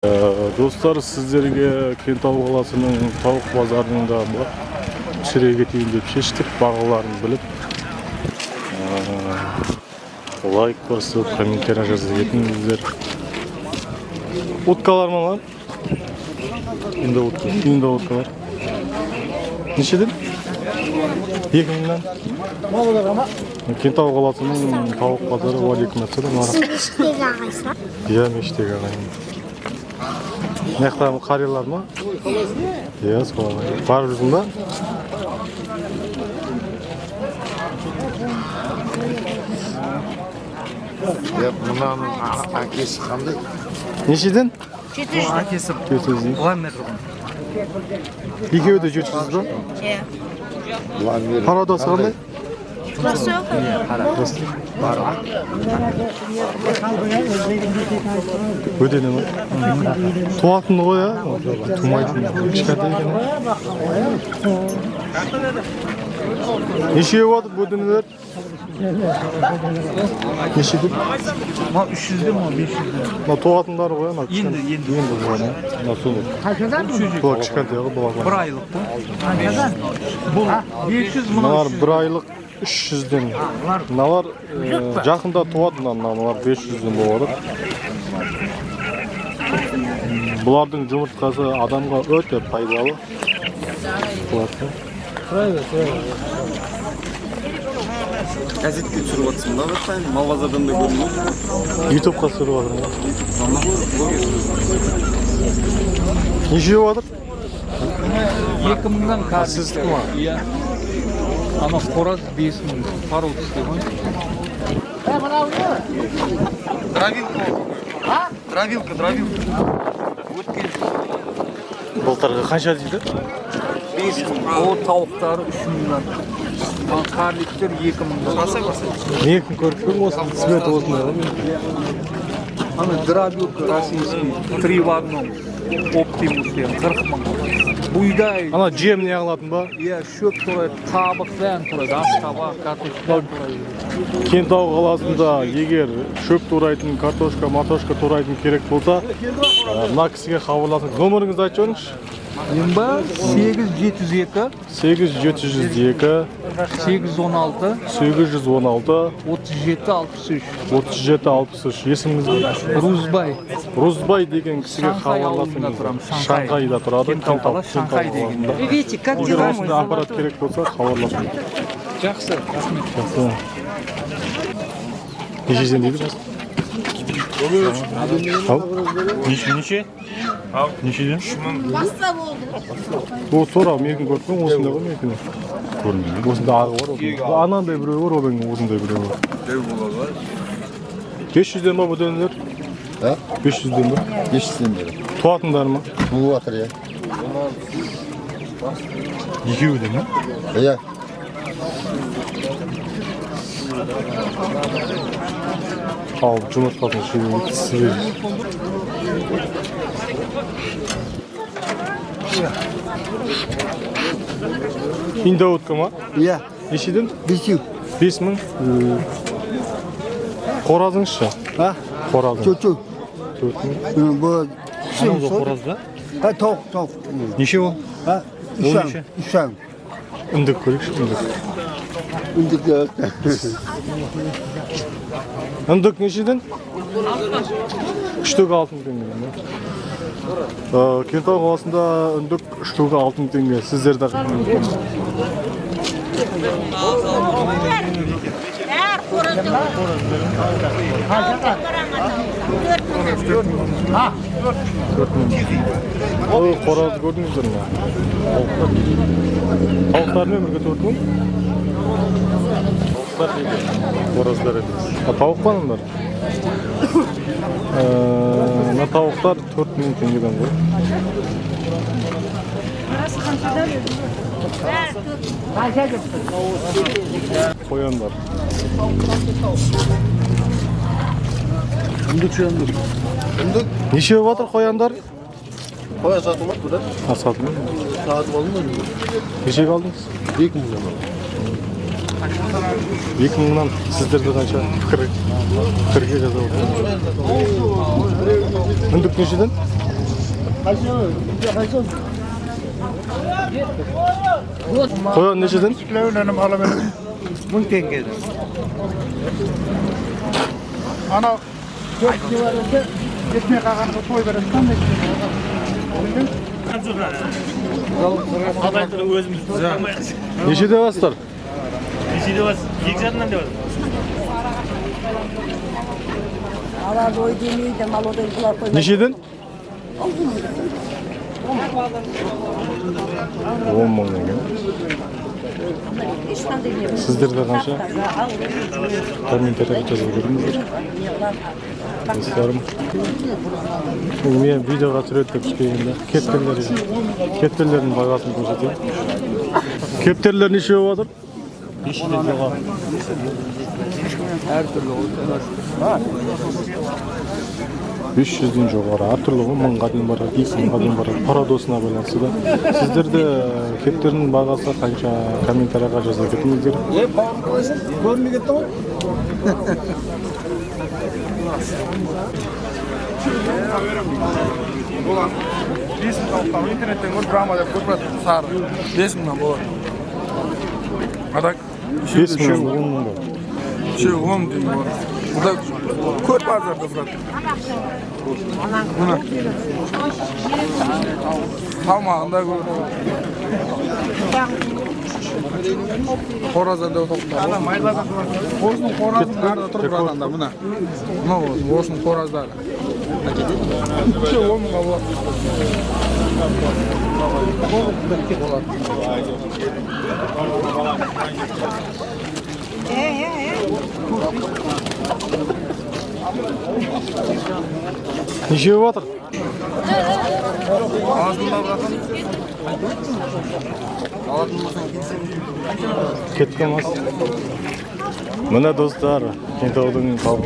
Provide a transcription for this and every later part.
Достар, сіздерге Кентау қаласының тауық базарында түсіре кетейін деп шештік, бағаларын біліп. Лайк басып, комментарий жазып кетіңіздер. Уткалар ма lan? Енді уткалар. Нешеден? 2000-нан. Кентау қаласының тауық базары var 2 Мештегі ағайса? Иә, мештегі ағайын. Мектабы қариялар ма? Иә, солай. Барып жүрсің ба? Мынаның әкесі қандай? Нешеден? 700. Әкесі 700. Ламер. Екеуі де 700 ба? Иә. Парадасы қандай? Burası yok. Ödene mi? Tuhatını koy ya. Tumaydı. Kişkerde eкен. Neşeye vardı bu ödeneler? Neşede? Ma 300'de mi 500'de? Ma tuhatınları koy ya. Енді. Енді koy ya. Nasıl olur? Tuhat kişkerde ya. Bir aylık bu. Bu 500 mı? Bunlar bir aylık 300'den. Bunlar жақында туады, мыналар 500'ден болады. Бұлардың жұмыртқасы адамға өте пайдалы. Газетке түсіріп жатсың ба? Мал базардан да көрінеді. Ютубқа түсіріп жатырмын. Неше жатыр? 2000'dan karşı. Sizlik mi? Iya. Ama Koraz 5000 parol istiyor. Дровилка. Былтырғы қанша дейді? 5000. O tavukları 3000'dan. Karlikler 2000'dan. Не күн көріп пе осы цвет осындай ғой. Ana dravилка российский 3 в 1. Optimus diye 40 мың. Buyday. Ана жем не қылатын ба? Iya şöp turaydı, kabық falan turaydı, ас kabak, kартошка turaydı. Кентау қаласында егер шөп турайтын, картошка, матошка турайтын керек болса, мына кісіге хабарласыңыз. Номеріңізді айтып жіберіңізші. Емба 8702 8702 816 816 3763 3763. Есіміңіз бе? Рузбай. Рузбай деген кісіге Шанхай ауылында хабарласыңыз. тұрамын, Шанхай. Шанхайда тұрады. Кентау, Шанхай деген. Приветик, как Егер дела, осындай ақпарат керек болса, хабарласыңыз. Жақсы, рахмет. Жақсы. Нешеден дейді бас? Ал? Неше? Ал? Нешеден? Баста болды. О, сора, менің көріп пен осындай ғой менің. Көрмеймін. Осында ағы бар. Анандай біреу бар, одан осындай біреу бар. 500'ден ба бұл дөнелер? 500'ден ба? 500'den beri. Туатындар ма? Bu atır ya. Екеуі ме? Ya. Ал жұмыртқасын шөбін сібер. Индоутка ма? Ya. Нешеден? 500. 5000. Қоразыңызшы? Ha? Қоразың. Çocuk. 4000. Bu Анау қоразда? ha tavuk. Неше ол? Ha? неше? Üşen. Үндік көрейікші, үндік. Indik ya. Үндік нешеден? 3-тегі 6000 теңге. Кентау қаласында үндік 3-тегі 6000 теңге. Сіздерді Ой, қоразды көрдіңіздер ме? Тауықтармен бірге 4000? Тауықтар дейді. Қораздар емес. Тауық па андар? Мына тауықтар 4000 теңгеден ғой. Қояндар. Неше батыр қояндар? Koya satılmak bu da. Satılmıyor mu? Saatım alınır mı? Неше алдыңыз? 2000 lira. 2000'dan sizlerde қанша пікірге жазып отырсыз? Үндік нешеден? Qo'yon nechadan? Kilolarni olaman. 1000 tengeden. Ana 4 kilolarga yetmay qolganda qo'y berasiz qanday? Necha deyapsizlar? Alar oy demeydi, mal odaydılar koymak. Nechadan? 10 ming ekan. Sizlarda qancha? Kommentariyga yozib ko'ringizlar. Do'stlarim, men videoga suratga tushganda kepterlarning bag'asini ko'rsatayım. Kepterlar necha bo'lyapti? 5 ming jo'g'or. Her türlü olsa. 500'den жоғары әртүрлі 10 мыңға дейін барады, 2 мыңға дейін барады, парадосына байланысты да. Сіздерде кептердің бағасы қанша, комментарияға жаза кетіңіздер. Көрмей кетті ғой. Бес мыңнан интернеттен көріп драма деп көп сары. 5 мыңнан болады. Адак 5 мың, 10 мың бар. 10 дейін болады. Burada kör pazarda Fırat. Buna. Tamamında kör. Xorazada o'tibdi. Ana mayladan turadi. O'zning xorazini narda turib turganda buna. Nima bo'ldi? O'zning xorazlari. Shu o'mga bor. Necha bo'lyapti? Ağzımda bırakın. Ketganmas. Mana do'stlar, Kentauning tavuk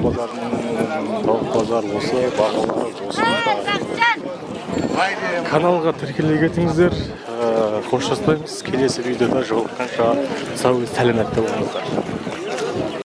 bozor bo'lsa, bag'alar bo'lsa. Kanalga tirkilib ketingizlar. Xo'shlashmaymiz. Kelesi videoda jolыққанша sog' salomatda bo'linglar.